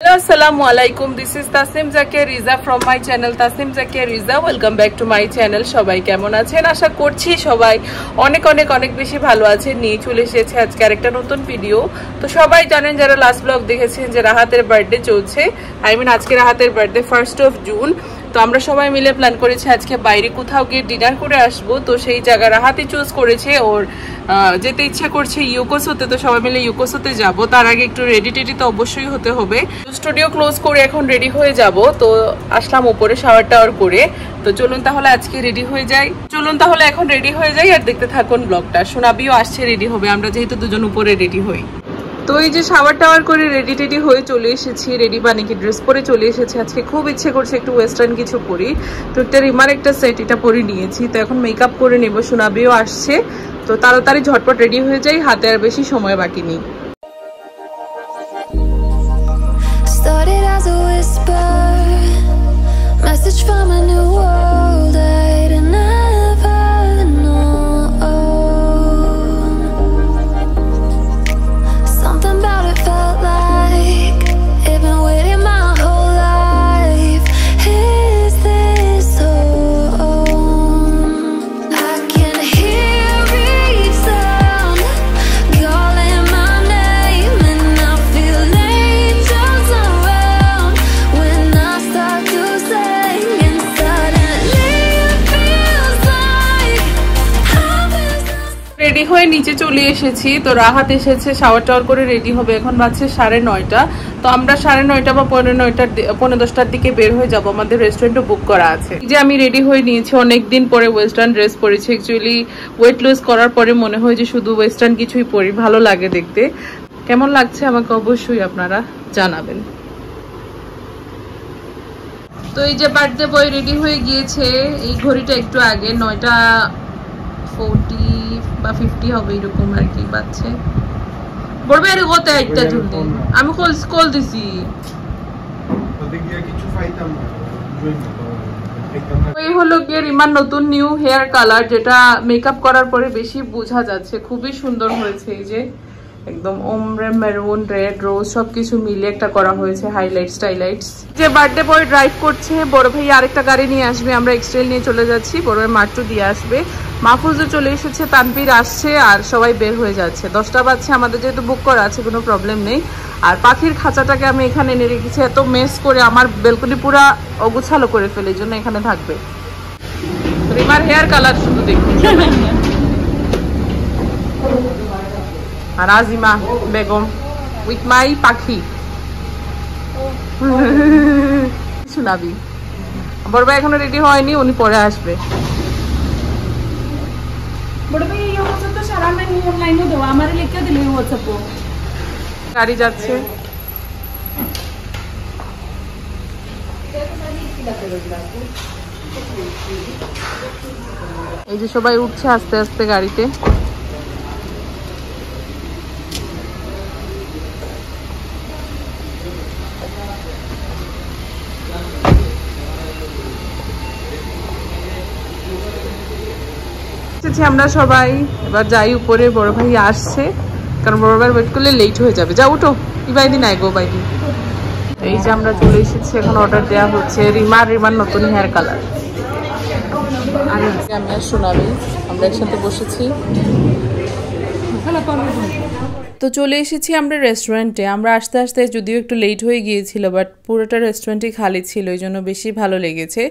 Hello, assalamu alaikum. This is Tasnim Zakia Riza from my channel Tasnim Zakia Riza. Welcome back to my channel. সবাই কেমন আছেন? আশা করছি সবাই অনেক অনেক অনেক বেশি ভালো আছেন। নিয়ে চলে এসেছে আজকে আরেকটা নতুন ভিডিও। তো সবাই জানেন যারা লাস্ট ব্লগ দেখেছেন যে রাহাতের বার্থডে চলছে। আজকে রাহাতের বার্থডে 1st of June। তো আমরা সবাই মিলে প্ল্যান করেছি আজকে বাইরে কোথাও গিয়ে ডিনার করে আসবো। তো সেই জায়গা রাহাতই চুজ করেছে, ওর যেতে ইচ্ছা করছে ইউকোসোতে। তো সবাই মিলে ইউকোসোতে যাব। তার আগে একটু রেডি টেডি তো অবশ্যই হতে হবে। স্টুডিও ক্লোজ করে এখন রেডি হয়ে যাব। তো আসলাম উপরে শাওয়ার টাওয়ার করে। তো চলুন তাহলে আজকে রেডি হয়ে যাই। এখন রেডি হয়ে যাই আর দেখতে থাকুন ব্লগটা। সোনাবিও আসছে রেডি হবে, আমরা যেহেতু দুজন উপরে রেডি হই। তো এই যে শাওয়ার টাওয়ার করে রেডি টেডি হয়ে চলে এসেছি। রেডি বানিয়ে ড্রেস পরে চলে এসেছি। আজকে খুব ইচ্ছে করছে একটু ওয়েস্টার্ন কিছু পরি। তো একটা রিমার একটা সেট এটা পরে নিয়েছি। তো এখন মেকআপ করে নেব। সোনাবিও আসছে। তো তাড়াতাড়ি ঝটপট রেডি হয়ে যাই, হাতে আর বেশি সময় বাকি নেই। Started as a whisper, message from a new world I'd never known. Something about it felt like it'd been waiting my whole life. Is this home? I can hear each sound calling my name, and I feel angels around when I start to sing, and suddenly it feels like I'm ready হয়ে নিচে চলে এসেছি। তো রাহাত এসেছে, shower tower করে ready হবে। এখন বাজছে 9:30। তো আমরা 9:30 বা 9:10টার দিকে বের হয়ে যাব। আমাদের রেস্টুরেন্টও বুক করা আছে। যে আমি রেডি হয়ে নিয়েছি, অনেকদিন পরে ওয়েস্টার্ন ড্রেস পরেছি। অ্যাকচুয়ালি ওয়েট লুজ করার পরে মনে হয় যে শুধু ওয়েস্টার্ন কিছুই পরি, ভালো লাগে দেখতে। কেমন লাগছে আমাকে অবশ্যই আপনারা জানাবেন। তো এই যে বার্থডে বয় রেডি হয়ে গিয়েছে। এই ঘড়িটা একটু আগে 9:40 বা 50 হবে এরকম আর কি বাজছে। বলবে আরে কত একটা জলদি আমি কল দিছি। এই হলো গিয়ে রিমার নতুন নিউ হেয়ার কালার, যেটা মেকআপ করার পরে বেশি বোঝা যাচ্ছে। খুবই সুন্দর হয়েছে। এই যে একদম ওমরে মেরুন রেড রোজ সবকিছু মিলে একটা করা হয়েছে, হাইলাইটস টাইলাইটস। যে বার্থডে বয় ড্রাইভ করছে, বড় ভাই আরেকটা গাড়ি নিয়ে আসবে। আমরা এক্সটেল নিয়ে চলে যাচ্ছি। বড় ভাই মাট্টু দিয়ে আসবে। মাহফুজও চলে এসেছে, তানভীর আসছে, আর সবাই বের হয়ে যাচ্ছে। 10টা বাজছে। আমাদের যেহেতু বুক করা আছে কোনো প্রবলেম নেই। আর পাখির খাঁচাটাকে আমি এখানে এনে রেখেছি। এত মেস করে আমার বেলকনি পুরা অগুছালো করে ফেলে, এই জন্য এখানে থাকবে। রিমার হেয়ার কালার শুধু দেখুন। আর আজিমা বেগম উইথ মাই পাখি। শোনাবি বড় ভাই এখনো রেডি হয়নি, উনি পরে আসবে। গাড়ি যাচ্ছে। এই যে সবাই উঠছে আস্তে আস্তে গাড়িতে। আমরা সবাই এবার যাই উপরে। বড় ভাই আসছে, কারণ বড় ভাই ওয়েট করলে লেট হয়ে যাবে। যা উঠো ইবাইদি নাই গো বাইদি। এই যে আমরা চলে এসেছি, এখন অর্ডার দেওয়া হচ্ছে রিমার নতুন হেয়ার কালার। আর আমি আর সোনালি আমরা একসাথে বসেছি। তো চলে এসেছি আমরা রেস্টুরেন্টে। আমরা আস্তে আস্তে যদিও একটু লেট হয়ে গিয়েছিল, বাট পুরোটা রেস্টুরেন্টই খালি ছিল, এই জন্য বেশি ভালো লেগেছে।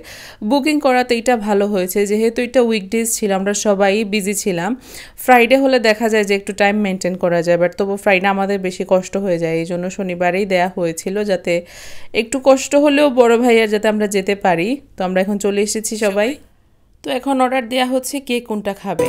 বুকিং করাতে এটা ভালো হয়েছে, যেহেতু এটা উইকডেজ ছিল, আমরা সবাই বিজি ছিলাম। ফ্রাইডে হলে দেখা যায় যে একটু টাইম মেনটেন করা যায়, বাট তবু ফ্রাইডে আমাদের বেশি কষ্ট হয়ে যায়। এই জন্য শনিবারেই দেয়া হয়েছিল, যাতে একটু কষ্ট হলেও বড় ভাইয়ার যাতে আমরা যেতে পারি। তো আমরা এখন চলে এসেছি সবাই। তো এখন অর্ডার দেওয়া হচ্ছে কে কোনটা খাবে।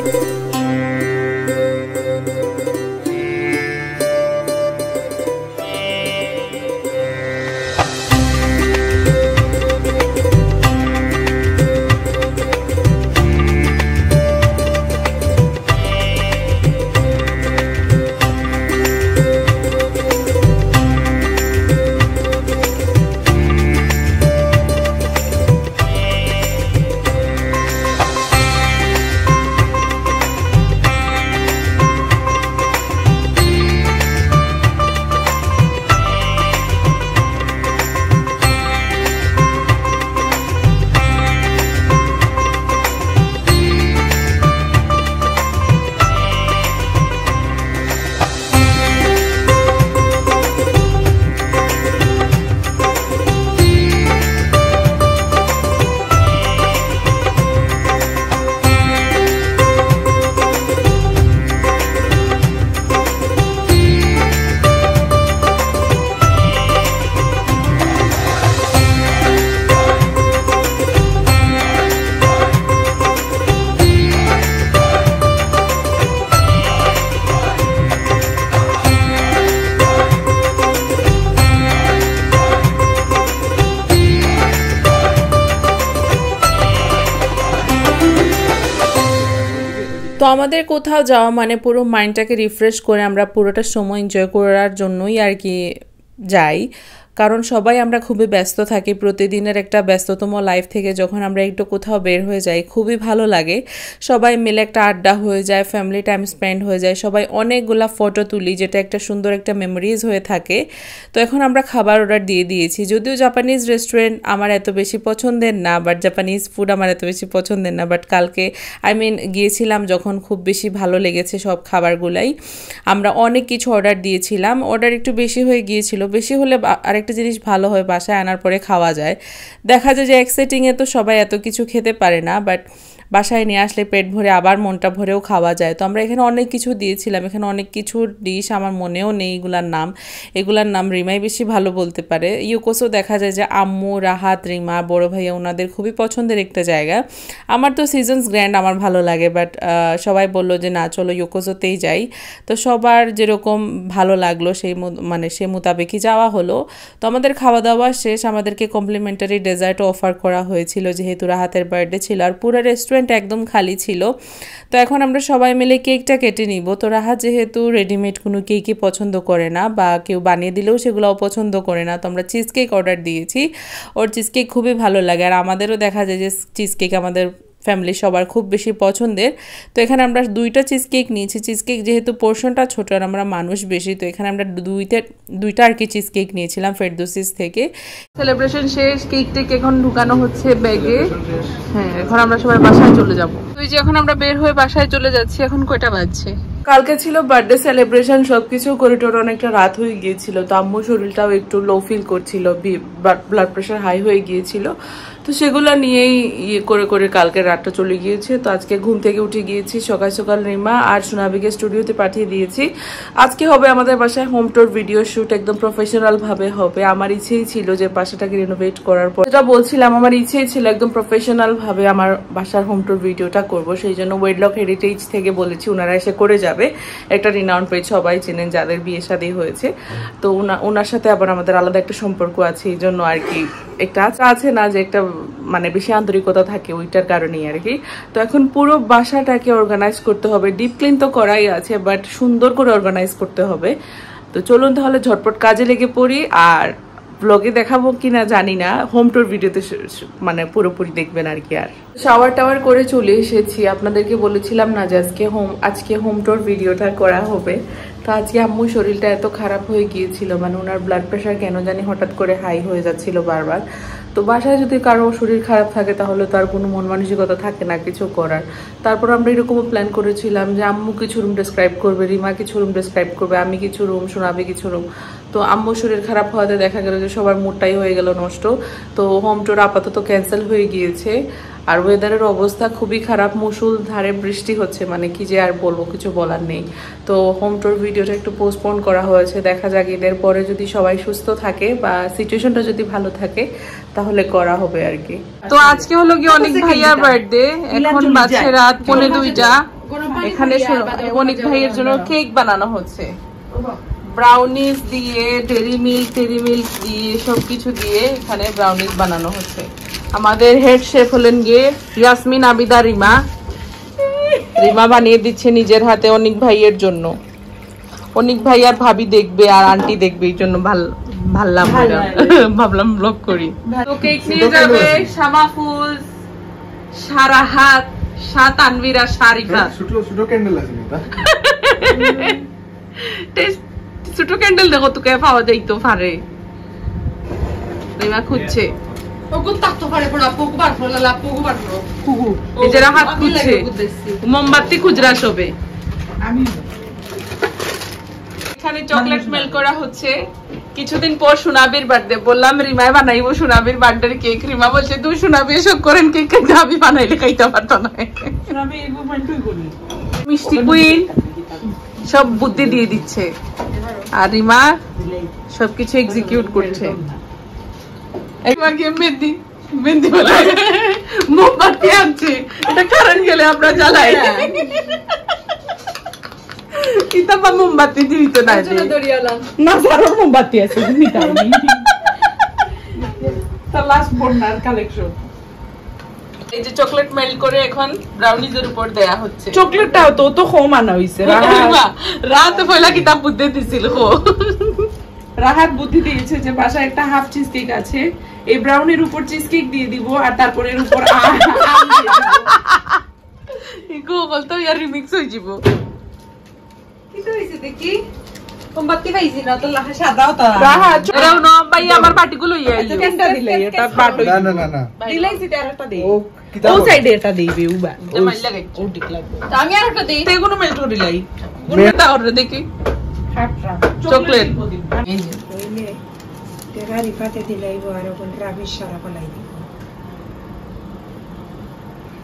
তো আমাদের কোথাও যাওয়া মানে পুরো মাইন্ডটাকে রিফ্রেশ করে আমরা পুরোটা সময় এনজয় করার জন্যই আর কি যাই। কারণ সবাই আমরা খুবই ব্যস্ত থাকি, প্রতিদিনের একটা ব্যস্ততম লাইফ থেকে যখন আমরা একটু কোথাও বের হয়ে যাই খুবই ভালো লাগে। সবাই মিলে একটা আড্ডা হয়ে যায়, ফ্যামিলি টাইম স্পেন্ড হয়ে যায়, সবাই অনেকগুলা ফটো তুলি, যেটা একটা সুন্দর একটা মেমোরিজ হয়ে থাকে। তো এখন আমরা খাবার অর্ডার দিয়ে দিয়েছি। যদিও জাপানিজ রেস্টুরেন্ট আমার এত বেশি পছন্দের না, বাট জাপানিজ ফুড আমার এত বেশি পছন্দের না, বাট কালকে গিয়েছিলাম যখন খুব বেশি ভালো লেগেছে সব খাবারগুলাই। আমরা অনেক কিছু অর্ডার দিয়েছিলাম, অর্ডার একটু বেশি হয়ে গিয়েছিল। বেশি হলে আরেকটা জিনিস ভালো হয়, বাসায় আনার পরে খাওয়া যায়। দেখা যায় যে এক সেটিংয়ে তো সবাই এত কিছু খেতে পারে না, বাট বাসায় নিয়ে আসলে পেট ভরে আবার মনটা ভরেও খাওয়া যায়। তো আমরা এখানে অনেক কিছু দিয়েছিলাম, এখানে অনেক কিছু ডিশ আমার মনেও নেই এগুলার নাম রিমাই বেশি ভালো বলতে পারে। ইউকোসও দেখা যায় যে আম্মু, রাহাত, রিমা, বড় ভাইয়া ওনাদের খুবই পছন্দের একটা জায়গা। আমার তো সিজনস গ্র্যান্ড আমার ভালো লাগে, বাট সবাই বললো যে না চলো ইউকোসোতেই যাই। তো সবার যেরকম ভালো লাগলো সে মোতাবেকই যাওয়া হলো। তো আমাদের খাওয়া দাওয়া শেষ, আমাদেরকে কমপ্লিমেন্টারি ডেজার্টও অফার করা হয়েছিল যেহেতু রাহাতের বার্থডে ছিল, আর পুরো রেস্টুরেন্ট একদম খালি ছিল। তো এখন আমরা সবাই মিলে কেকটা কেটে নিব। তো রাহাত যেহেতু রেডিমেড কোনো কেকই পছন্দ করে না, বা কেউ বানিয়ে দিলেও সেগুলোও পছন্দ করে না, তো আমরা চিজ কেক অর্ডার দিয়েছি। ওর চিজ কেক খুবই ভালো লাগে, আর আমাদেরও দেখা যায় যে চিজ কেক আমাদের ফ্যামিলি সবার খুব বেশি পছন্দের। তো এখানে আমরা 2টা চিজ কেক নিয়েছি। চিজ কেক যেহেতু পোর্শনটা ছোট আর আমরা মানুষ বেশি, তো এখানে আমরা দুইটা আর কি চিজ কেক নিয়েছিলাম ফেরদৌসিস থেকে। সেলিব্রেশন শেষ, কেক টেক এখন ঢুকানো হচ্ছে ব্যাগে। হ্যাঁ, এখন আমরা সবাই বাসায় চলে যাব। তো এই যে এখন আমরা বের হয়ে বাসায় চলে যাচ্ছি। এখন কয়টা বাজছে? কালকে ছিল বার্থডে সেলিব্রেশন, সবকিছু করে টোর অনেকটা রাত হয়ে গিয়েছিল। তো আম্মু শরীরটাও একটু লো ফিল করছিল, ব্লাড প্রেশার হাই হয়ে গিয়েছিল। তো সেগুলো নিয়েই করে করে কালকে রাতটা চলে গিয়েছে। তো আজকে ঘুম থেকে উঠে গিয়েছি সকাল সকাল, রিমা আর সোনাবিকে স্টুডিওতে পাঠিয়ে দিয়েছি। আজকে হবে আমাদের বাসায় হোম টুর ভিডিও শুট, একদম প্রফেশনাল ভাবে হবে। আমার ইচ্ছেই ছিল যে বাসাটাকে রিনোভেট করার পর, যেটা বলছিলাম আমার ইচ্ছেই ছিল একদম প্রফেশনাল ভাবে আমার বাসার হোম টুর ভিডিওটা করব। সেই জন্য ওয়েডলক হেরিটেজ থেকে বলেছি ওনারা এসে করে যাবে। একটা রিনাউন্ড পেজ, সবাই চেনেন যাদের বিয়ে শাদী হয়েছে। তো ওনার সাথে আবার আমাদের আলাদা একটা সম্পর্ক আছে, এই জন্য আর কি একটা আছে না যে একটা মানে বেশি আন্তরিকতা থাকে, ওইটার কারণেই আর কি। তো এখন পুরো বাসাটাকে অর্গানাইজ করতে হবে। ডিপ ক্লিন তো করাই আছে, বাট সুন্দর করে অর্গানাইজ করতে হবে। তো চলুন তাহলে ঝটপট কাজে লেগে পড়ি। আর ব্লগে দেখাবো কিনা জানি না, হোম টুর ভিডিওতে মানে পুরোপুরি দেখবেন আর কি। আর শাওয়ার টাওয়ার করে চলে এসেছি। আপনাদেরকে বলেছিলাম না যে আজকে হোম টুর ভিডিওটা করা হবে। তো আজকে আম্মুর শরীরটা এত খারাপ হয়ে গিয়েছিল, মানে ওনার ব্লাড প্রেশার কেন জানি হঠাৎ করে হাই হয়ে যাচ্ছিল বারবার। তো বাসায় যদি কারো শরীর খারাপ থাকে তাহলে তো আর কোনো মন মানসিকতা থাকে না কিছু করার। তারপর আমরা এরকমও প্ল্যান করেছিলাম যে আম্মু কিছু রুম ডেসক্রাইব করবে, রিমা কিছু রুম ডেসক্রাইব করবে, আমি কিছু রুম, শোনাবে কিছু রুম। তো আম্মুর শরীর খারাপ হওয়াতে দেখা গেল যে সবার মুডটাই হয়ে গেল নষ্ট। তো হোম টুর আপাতত ক্যান্সেল হয়ে গিয়েছে। আর ওয়েদারের অবস্থা খুবই খারাপ, মুষলধারে বৃষ্টি হচ্ছে, মানে কি যে আর বলবো, কিছু বলার নেই। তো হোম টুর ভিডিওটা একটু পোস্টপোন করা হয়েছে। দেখা যাক ঈদের পরে যদি সবাই সুস্থ থাকে বা সিচুয়েশনটা যদি ভালো থাকে তাহলে করা হবে আর কি। তো আজকে হলো কি অনেক ভাইয়ার বার্থডে, এখন বাজে রাত 1:45। এখানে অনেক ভাইয়ের জন্য কেক বানানো হচ্ছে, ব্রাউনিজ দিয়ে, ডেরি মিল্ক দিয়ে, সবকিছু দিয়ে এখানে ব্রাউনিজ বানানো হচ্ছে। আমাদের হেড শেফ হলেন গিয়ে ইয়াসমিন আবিদা রিমা বানিয়ে দিচ্ছে নিজের হাতে অনেক ভাইয়ের জন্য। অনেক ভাই আর ভাবি দেখবে আর আন্টি দেখবে, এই জন্য ভাবলাম ব্লগ করি। তো কেক নিয়ে যাবে শামাফুল, সারাহাত, তানভীরা, শারিফা। ছোট ক্যান্ডেল আছে ছোট ক্যান্ডেল দেখো তোকে পাওয়া যাইতো পারে। রিমা খুঁজছে, মোমবাতি খুচরা সবে। এখানে চকলেট মেল করা হচ্ছে। কিছুদিন পর সোনাবির বার্থডে, বললাম রিমায় বানাইবো সোনাবির বার্থডে কেক। রিমা বলছে তুই সোনাবি এসব করেন কেক, আমি বানাইলে খাইতে পারতো না। মিষ্টি কুইন সব বুদ্ধি দিয়ে দিচ্ছে, আর রিমা সবকিছু এক্সিকিউট করছে। মোমবাতি আনছে, এটা কারণ গেলে আমরা জ্বালাই কিতাবা মোমবাতি দিত না, না সারোর মোমবাতি আছে লাস্ট বর্নার কালেকশন। এই যে চকলেট মেল্ট করে এখন ব্রাউনিজের উপর দেয়া হচ্ছে। চকলেটটাও তো কম আনা হইছে। রাত পয়লা কিতাব বুদ্ধি দিছিল রাহাত বুদ্ধি দিয়েছে যে বাসায় একটা হাফ চিজ কেক আছে, এই ব্রাউনির উপর চিজ কেক দিয়ে দিব আর তারপর এর উপর আম দিয়ে দিব। বলতো ইয়ার রিমিক্স হয়ে যাব। কি তো হইছে দেখি মোমবাতি পাইছি না তো সাদাও তো রাহাত এরাও না ভাই আমার পার্টিগুলো আচ্ছা কেনটা দিলে এটা বাট না না না দিলাই সিটা আরেকটা দেই ও ও সাইডে এটা দেইবে উবা মাইল লাগাই ও ঠিক লাগবে। আমি আরেকটা দেই তে কোনো মেল্ট করে দিলাই কোনটা অর্ডার দেখি চকলেট এই যে তেরা রিফাতে দিলাইব আর কোন রাবিশ সারা বলাই দিব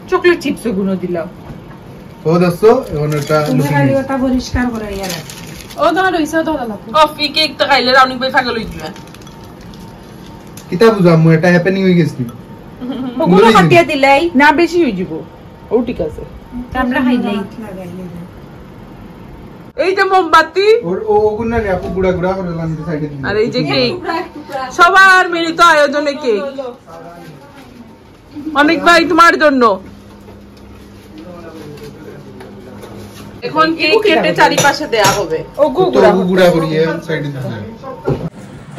চকলেট চিপস গুলো দিলাও। ও দোস্তো এখন এটা খালি ওটা পরিষ্কার করে ইয়ার ও দাঁড়া রইছে দাঁড়া লাগবে কফি কেক তো খাইলে রাউনি ভাই পাগল হই দিবা। কিতা বুঝামু এটা হ্যাপেনিং হয়ে গেছে। ওগুলো কাটিয়ে দিলাই না বেশি হয়ে যাব। ও ঠিক আছে আমরা খাইলাই লাগাইলে এই যে মোমবাতি ওর ওগুনা নে আপু গুড়া গুড়া করে লান সাইডে দিন। আর এই যে কেক সবার মিলিত আয়োজনে কেক অনেক ভাই তোমার জন্য। এখন কেক কেটে চারিপাশে দেয়া হবে। ও তো গুড়া গুড়া করিয়ে সাইডে দিন।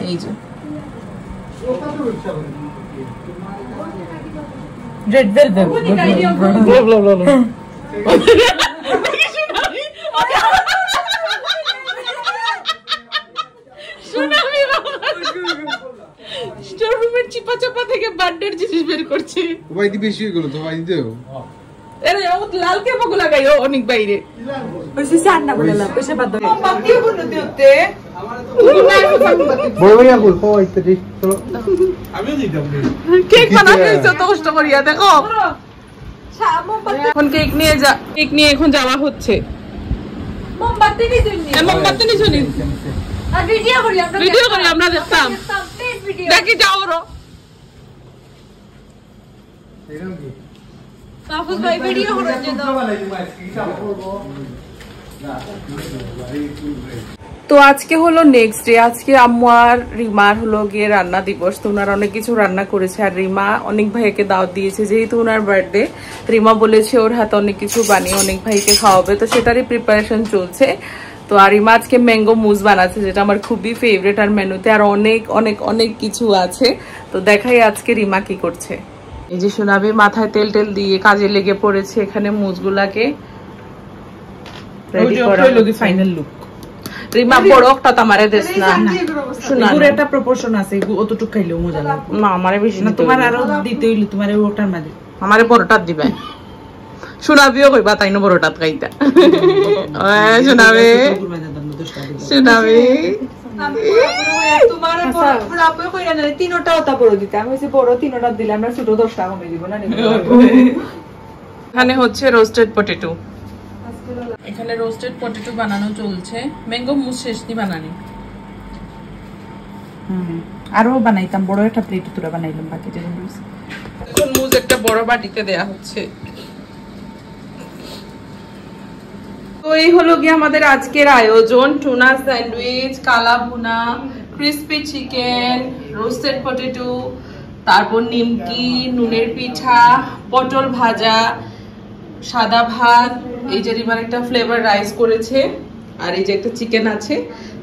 এই যে রেড ভেলভেট স্টোররুমের চিপা চাপা থেকে বার্থডের জিনিস বের করছে। ভাই দি বেশি হয়ে গেল তো ভাই দিও। আরে ও লাল কে বগু লাগাইও অনেক বাইরে ওইসি সান্না বললা পয়সা বাদ দাও মোমবাতি কোন দিতে বড় ভাই আপু কই ইত্যাদি চলো আমিও দিতাম। কেক বানাতে তো কষ্ট করিয়া দেখো। এখন কেক নিয়ে এখন যাওয়া হচ্ছে। মোমবাতি দিছনি মোমবাতি নিছনি আর ভিডিও করি আমরা দেখতাম প্লিজ ভিডিও দেখি যাও রো এরকম কি তাফুজ ভাই ভিডিও করার জন্য তো আজকে হলো নেক্সট ডে। আজকে আম্মু আর রিমার হলো গিয়ে রান্না দিবস। তো ওনার অনেক কিছু রান্না করেছে আর রিমা অনেক ভাইকে দাওয়াত দিয়েছে, যেহেতু ওনার বার্থডে। রিমা বলেছে ওর হাতে অনেক কিছু বানিয়ে অনেক ভাইকে খাওয়াবে, তো সেটারই প্রিপারেশন চলছে। তো আর রিমা আজকে ম্যাঙ্গো মুজ বানাচ্ছে, যেটা আমার খুবই ফেভারিট। আর মেনুতে আর অনেক অনেক অনেক কিছু আছে। তো দেখাই আজকে রিমা কি করছে। এই যে সোনাবি মাথায় তেল টেল দিয়ে কাজে লেগে পড়েছে এখানে মুজগুলাকে রেডি করা। ফাইনাল লুক রিমা বড় একটা আমারে দেশ না শোনা পুরো একটা প্রপোর্শন আছে, অতটুকু খাইলেও মজা লাগবে না। আমারে বেশি না, তোমার আরো দিতে হইলো, তোমার ওটার মাঝে আমারে বড়টাত দিবে। শোনাবিও কইবা তাই না বড়টাত খাইতা। শোনাবে শোনাবে তোমার বড় আপু কইরা না তিনটা ওটা বড় দিতে আমি হইছে বড় তিনটা দিলে আমরা ছোট 10 টাকা কমে দিব না। এখানে হচ্ছে রোস্টেড পটেটো। এখানে রোস্টেড পটেটো বানানো চলছে। ম্যাঙ্গো মুস শেষনি বানানি। আরো বানাইতাম, বড় একটা প্লেট তুরা বানাইলাম বাকি যে জিনিস। এখন মুজ একটা বড় বাটিতে দেয়া হচ্ছে। তো এই হলো গিয়ে আমাদের আজকের আয়োজন। টুনা স্যান্ডউইচ, কালা ভুনা, ক্রিসপি চিকেন, রোস্টেড পটেটো, তারপর নিমকি, নুনের পিঠা, পটল ভাজা, সাদা ভাত, এই যে রিমার একটা ফ্লেভার রাইস করেছে, আর এই যে একটা চিকেন আছে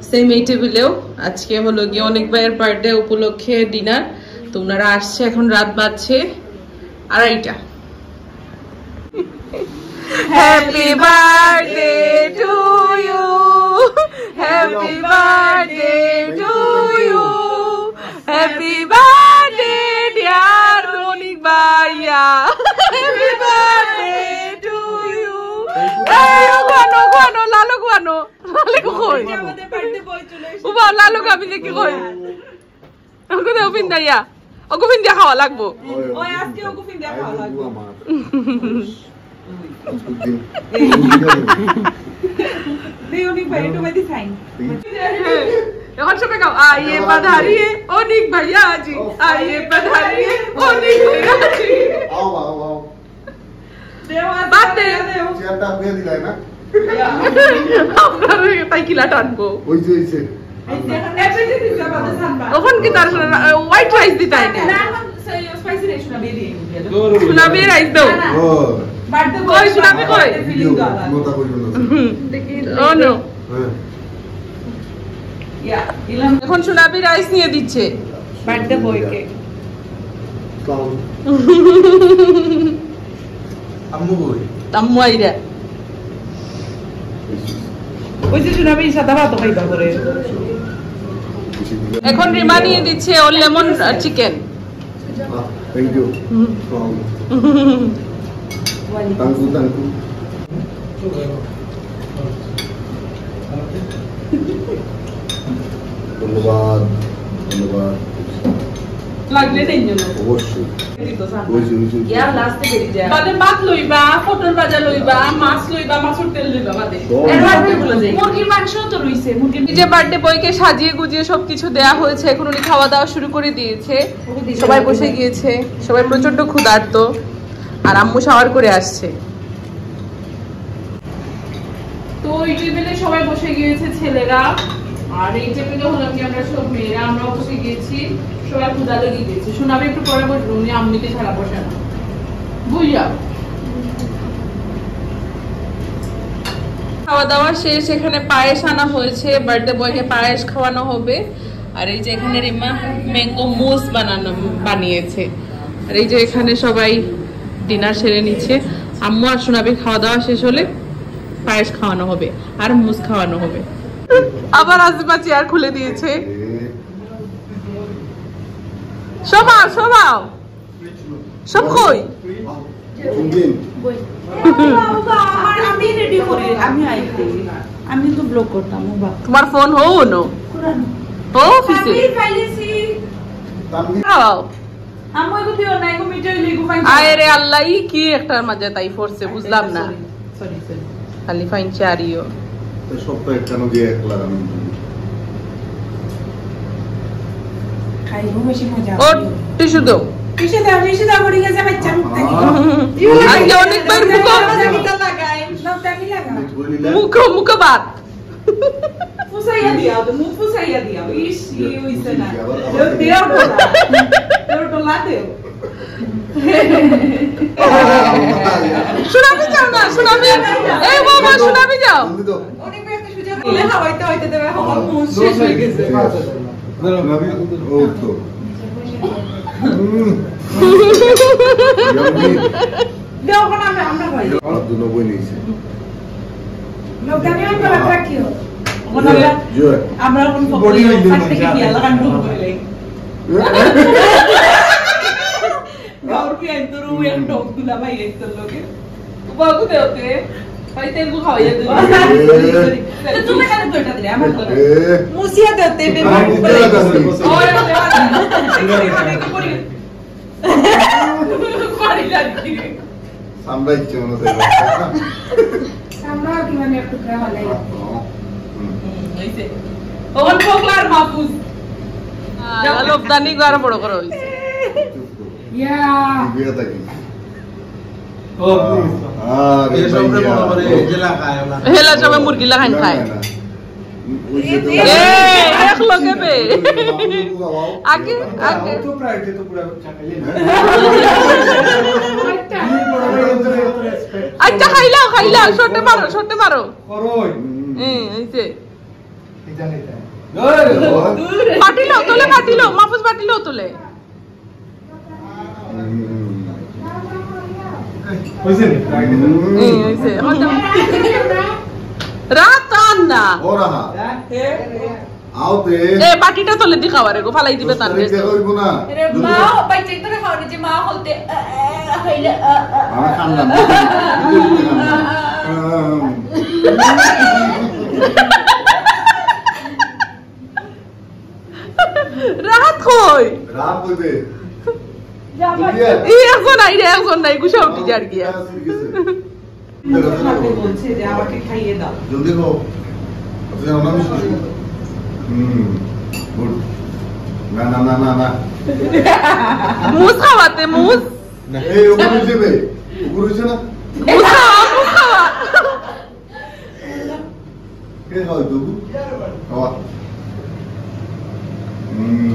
সেম এই টেবিলেও। আজকে হলো গিয়ে অনেক ভাইয়ের বার্থডে উপলক্ষে ডিনার। তো ওনারা আসছে, এখন রাত বাজছে 2:30। Happy birthday to you, happy birthday to you, happy birthday dear Anik ভাইয়া, হ্যাপি বার্থডে টু ইউ। গুয়ানো গুয়ানো লালু গুয়ানো লালু কই আমাদের বাড়িতে বই চলে এসেছে। উবা লালু আমি দেখি কই ওকে দাও পিন্দাইয়া, ওকে পিন্দা খাওয়া লাগবো। ওই আজকে ওকে ফিন দেখা লাগবে। দেওনি ভাই একটু মেদি সাইন এখন সবাই গাও, আইয়ে পধারিয়ে অনিক ভাইয়া জি, আইয়ে পধারিয়ে অনিক ভাইয়া জি। আও আও আও দেওয়া বাতে চেয়ারটা আপনি দিলাই না আপনার তাই কিলা টানবো ওই যে হইছে ওখান কি তার হোয়াইট রাইস দিতাই না না স্পাইসি রেশনা বেরিয়ে সুনামি রাইস দাও বাড়তে কই সুনামি কই ফিলিং দাও ও নো হ্যাঁ ইয়া ইলাম এখন সুনামি রাইস নিয়ে দিচ্ছে বাড়তে বইকে আম্মু কই আম্মু আইরা ওই যে সুনামি সাদা ভাত খাইবা করে এখন রিমা নিয়ে দিচ্ছে ওর lemon chicken thank you thank you ধন্যবাদ ধন্যবাদ লাগলে তিনজন অবশ্যই ওই ইয়া লাস্টে বেরি যায় বাদে ভাত লইবা পটল ভাজা লইবা মাছ লইবা মাছের তেল লইবা বাদে মুরগির মাংস তো রইছে মুরগির এই যে বার্থডে বয়কে সাজিয়ে গুজিয়ে সবকিছু দেয়া হয়েছে এখন উনি খাওয়া দাওয়া শুরু করে দিয়েছে সবাই বসে গিয়েছে সবাই প্রচন্ড ক্ষুধার্ত আর আম্মু শাওয়ার করে আসছে তো এই টেবিলে সবাই বসে গিয়েছে ছেলেরা আর এই টেবিলে হলাম কি আমরা সব মেয়েরা আমরাও বসে গিয়েছি সবাই ক্ষুধা লেগে গিয়েছে শোনাবে একটু পরে বসবো উনি আম্মিকে ছাড়া বসে না বুঝা খাওয়া দাওয়া শেষ এখানে পায়েস আনা হয়েছে বার্থডে বয়কে পায়েস খাওয়ানো হবে আর এই যে এখানে রিমা ম্যাঙ্গো মুস বানিয়েছে আর এই যে এখানে সবাই ডিনার সেরে নিচ্ছে আম্মু আর শোনাবে খাওয়া দাওয়া শেষ হলে পায়েস খাওয়ানো হবে আর মুস খাওয়ানো হবে আবার আজিমা চেয়ার খুলে দিয়েছে সবাও সবাও সব কই আমি রেডি করি আমি আইতে আমি তো ব্লক করতাম বাবা তোমার ফোন হো নো ও অফিসে খাও আমি কই দিও না কো মিটার লিগু ফাইন আরে আল্লাহ ই কি একটা মজা তাই ফোরছে বুঝলাম না সরি খালি ফাইন চারিও সপ্তাহে কেন দিয়ে এক লাগানো খাইবো বেশি মজা ও টিস্যু দাও কিসে দাও পড়ে গেছে বাচ্চা আজকে অনেকবার মুখ মুখ বাত ফুসাইয়া দিও তো মুখ ফুসাইয়া দিও ইস ই হইছে না দেও তো লাতে শোনাবি যাও না শোনাবি এই বাবা শোনাবি যাও অনেক একটা সুযোগ দিলে হইতে দেবে আমার মুখ শেষ হয়ে গেছে ও তো দেও কোন আমরা ভাই আর দুনো বই নিয়েছে লোকদানি আমরা রাখিও আমরা কোন বডি হইলো না থেকে কি লাগান রূপ করে গাউর পি আইতরু এক টক দুলা ভাই একটু লোকে বাবু দেওতে ভাই তেলগু খাওয়াইয়া দিল তুমি কেন তো এটা দিলে আমার তো মুসিয়া দেতে বে ওরে পারি লাগি আমরা ইচ্ছে মনে চাই আমরা কি মানে একটু খাওয়া লাগে হইছে ওন ফকলার মাপুস লোকদানি গার বড় করে হইছে ইয়া বিয়ে থাকি ও এই সব করে জেলা খায় না হেলা সবাই মুরগি লাগান খায় এক লগে বে আগে আগে তো প্রায় তো পুরো চাকাইলে আচ্ছা খাইলাও ছোটে মারো করই এইছে এটা নেই পাটিলো মাহফুজ পাটিলো তোলে হইছে নি এইছে রাত আন্না ওরা আওতে এ পাটিটা তোলে দি খাওয়ারে গো ফালাই দিবে তার দেখতে হইব না রে মা বাইতে তো খাওয়ারে যে মা হলতে হইলে আমি খান্না রাত কই রাত হইবে এই এখন নাই গুছা উঠি যার গিয়া বলছে যে আমাকে খাইয়ে দাও জলদি খাও আপনি অনামিষ করুন গুড না মুস খাওয়াতে মুস এই ওগুলো দেবে ওগুলো হচ্ছে না মুস খাওয়া কে খাওয়াই দেবো খাওয়া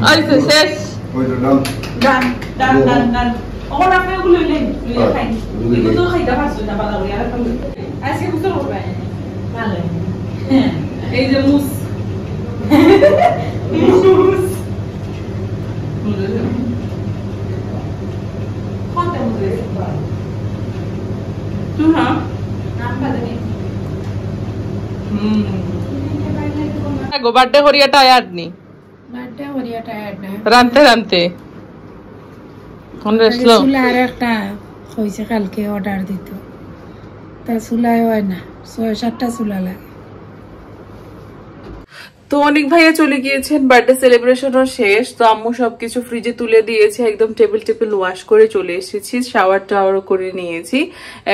আইছে শেষ ওইটা ডান ডান ওখানে আপনি ওগুলো লইলেন লইলে খাই কিন্তু তো খাইতে পারছো না বালা করে আর আজকে বুঝতে পারবে ভালো এই যে মুস কোনটা মুস তুই হ্যাঁ নাম বাদে গো বার্থডে করিয়া টায়ার্ড নি বার্থডে করিয়া টায়ার্ড না রানতে রানতে চুলার একটা হয়েছে কালকে অর্ডার দিত তা চুলাই হয় না 6-7টা চুলা লাগে। তো অনেক ভাইয়া চলে গিয়েছেন, বার্থডে সেলিব্রেশনও শেষ। তো আম্মু সবকিছু ফ্রিজে তুলে দিয়েছে, একদম টেবিল ওয়াশ করে চলে এসেছি, শাওয়ার টাওয়ারও করে নিয়েছি।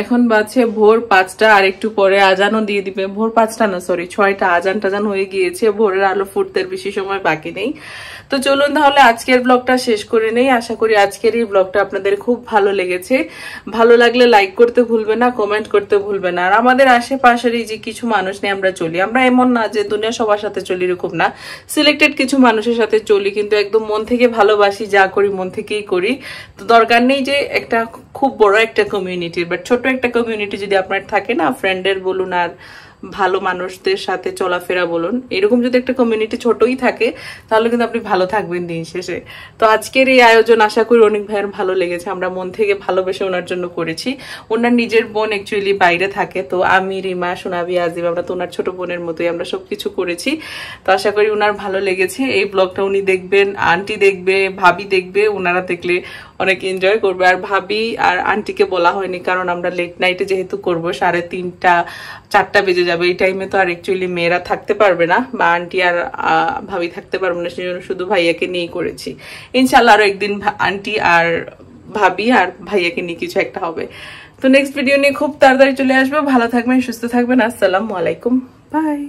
এখন বাজছে ভোর 5টা, আর একটু পরে আজানও দিয়ে দিবে। ভোর 5টা না, সরি 6টা, আজান টাজান হয়ে গিয়েছে। ভোরের আলো ফুটতে বেশি সময় বাকি নেই। তো চলুন তাহলে আজকের ব্লগটা শেষ করে নেই। আশা করি আজকের এই ব্লগটা আপনাদের খুব ভালো লেগেছে। ভালো লাগলে লাইক করতে ভুলবে না, কমেন্ট করতে ভুলবে না। আর আমাদের আশেপাশের এই যে কিছু মানুষ নিয়ে আমরা চলি, আমরা এমন না যে দুনিয়া সবার সাথে চলি, এরকম না, সিলেক্টেড কিছু মানুষের সাথে চলি, কিন্তু একদম মন থেকে ভালোবাসি, যা করি মন থেকেই করি। তো দরকার নেই যে একটা খুব বড় একটা কমিউনিটির, বাট ছোট একটা কমিউনিটি যদি আপনার থাকে না, ফ্রেন্ডের বলুন আর ভালো মানুষদের সাথে চলাফেরা বলুন, এরকম যদি একটা কমিউনিটি ছোটই থাকে, তাহলে কিন্তু আপনি ভালো থাকবেন দিন শেষে। তো আজকের এই আয়োজন আশা করি অনেক ভাইয়ের ভালো লেগেছে। আমরা মন থেকে ভালোবেসে ওনার জন্য করেছি। ওনার নিজের বোন অ্যাকচুয়ালি বাইরে থাকে, তো আমি, রিমা, সোনাবি, আজিব, আমরা তো ওনার ছোট বোনের মতোই আমরা সবকিছু করেছি। তো আশা করি ওনার ভালো লেগেছে। এই ব্লগটা উনি দেখবেন, আন্টি দেখবে, ভাবি দেখবে, ওনারা দেখলে অনেক এনজয় করবে। আর ভাবি আর আন্টিকে বলা হয়নি, কারণ আমরা লেট নাইটে যেহেতু করবো, 3:30 4টা বেজে যাবে। এই টাইমে তো আর অ্যাকচুয়ালি মেয়েরা থাকতে পারবে না, বা আন্টি আর ভাবি থাকতে পারবে না, সেজন্য শুধু ভাইয়াকে নিয়েই করেছি। ইনশাল্লাহ আরো একদিন আন্টি আর ভাবি আর ভাইয়াকে নিয়ে কিছু একটা হবে। তো নেক্সট ভিডিও নিয়ে খুব তাড়াতাড়ি চলে আসবো। ভালো থাকবেন, সুস্থ থাকবেন। আসসালামু আলাইকুম, বাই।